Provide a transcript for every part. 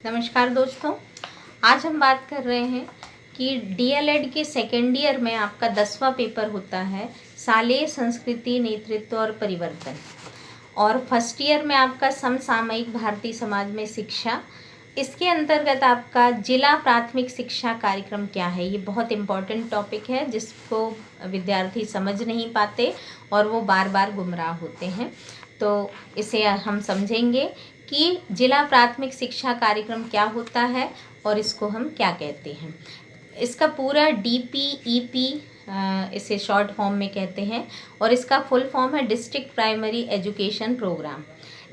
नमस्कार दोस्तों, आज हम बात कर रहे हैं कि डीएलएड के सेकेंड ईयर में आपका 10वां पेपर होता है शालेय संस्कृति, नेतृत्व और परिवर्तन, और फर्स्ट ईयर में आपका समसामयिक भारतीय समाज में शिक्षा। इसके अंतर्गत आपका जिला प्राथमिक शिक्षा कार्यक्रम क्या है, ये बहुत इम्पॉर्टेंट टॉपिक है जिसको विद्यार्थी समझ नहीं पाते और वो बार बार गुमराह होते हैं। तो इसे हम समझेंगे कि जिला प्राथमिक शिक्षा कार्यक्रम क्या होता है और इसको हम क्या कहते हैं। इसका पूरा DPEP इसे शॉर्ट फॉर्म में कहते हैं और इसका फुल फॉर्म है डिस्ट्रिक्ट प्राइमरी एजुकेशन प्रोग्राम।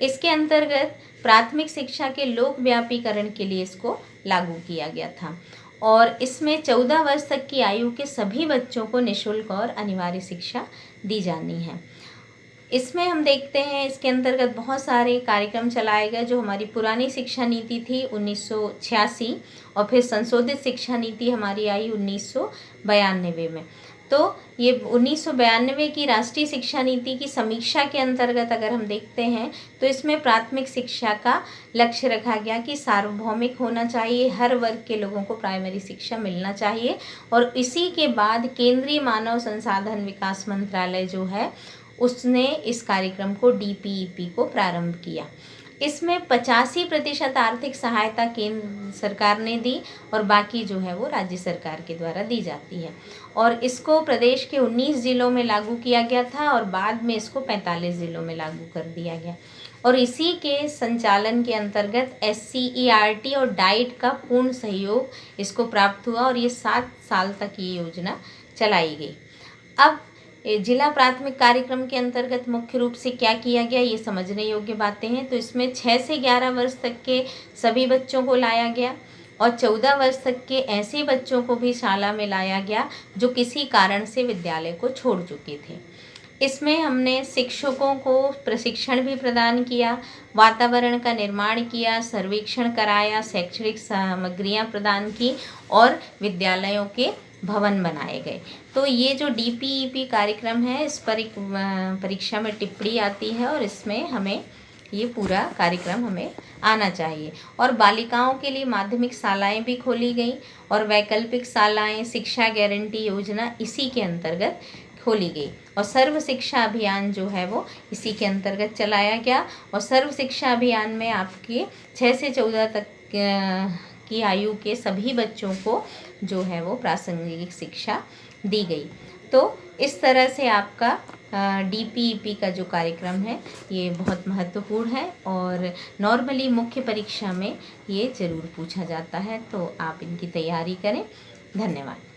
इसके अंतर्गत प्राथमिक शिक्षा के लोक व्यापीकरण के लिए इसको लागू किया गया था और इसमें 14 वर्ष तक की आयु के सभी बच्चों को निःशुल्क और अनिवार्य शिक्षा दी जानी है। इसमें हम देखते हैं इसके अंतर्गत बहुत सारे कार्यक्रम चलाए गए। जो हमारी पुरानी शिक्षा नीति थी 1986 और फिर संशोधित शिक्षा नीति हमारी आई 1992 में। तो ये 1992 की राष्ट्रीय शिक्षा नीति की समीक्षा के अंतर्गत अगर हम देखते हैं तो इसमें प्राथमिक शिक्षा का लक्ष्य रखा गया कि सार्वभौमिक होना चाहिए, हर वर्ग के लोगों को प्राइमरी शिक्षा मिलना चाहिए। और इसी के बाद केंद्रीय मानव संसाधन विकास मंत्रालय जो है उसने इस कार्यक्रम को DPEP को प्रारंभ किया। इसमें 85% आर्थिक सहायता केंद्र सरकार ने दी और बाकी जो है वो राज्य सरकार के द्वारा दी जाती है। और इसको प्रदेश के 19 ज़िलों में लागू किया गया था और बाद में इसको 45 ज़िलों में लागू कर दिया गया। और इसी के संचालन के अंतर्गत SCERT और डाइट का पूर्ण सहयोग इसको प्राप्त हुआ और ये 7 साल तक ये योजना चलाई गई। अब जिला प्राथमिक कार्यक्रम के अंतर्गत मुख्य रूप से क्या किया गया, ये समझने योग्य बातें हैं। तो इसमें 6 से 11 वर्ष तक के सभी बच्चों को लाया गया और 14 वर्ष तक के ऐसे बच्चों को भी शाला में लाया गया जो किसी कारण से विद्यालय को छोड़ चुके थे। इसमें हमने शिक्षकों को प्रशिक्षण भी प्रदान किया, वातावरण का निर्माण किया, सर्वेक्षण कराया, शैक्षणिक सामग्रियां प्रदान की और विद्यालयों के भवन बनाए गए। तो ये जो DPEP कार्यक्रम है इस पर एक परीक्षा में टिप्पणी आती है और इसमें हमें ये पूरा कार्यक्रम हमें आना चाहिए। और बालिकाओं के लिए माध्यमिक शालाएं भी खोली गई और वैकल्पिक शालाएं, शिक्षा गारंटी योजना इसी के अंतर्गत खोली गई और सर्व शिक्षा अभियान जो है वो इसी के अंतर्गत चलाया गया। और सर्व शिक्षा अभियान में आपके 6 से 14 तक की आयु के सभी बच्चों को जो है वो प्रासंगिक शिक्षा दी गई। तो इस तरह से आपका DPEP का जो कार्यक्रम है ये बहुत महत्वपूर्ण है और नॉर्मली मुख्य परीक्षा में ये ज़रूर पूछा जाता है, तो आप इनकी तैयारी करें। धन्यवाद।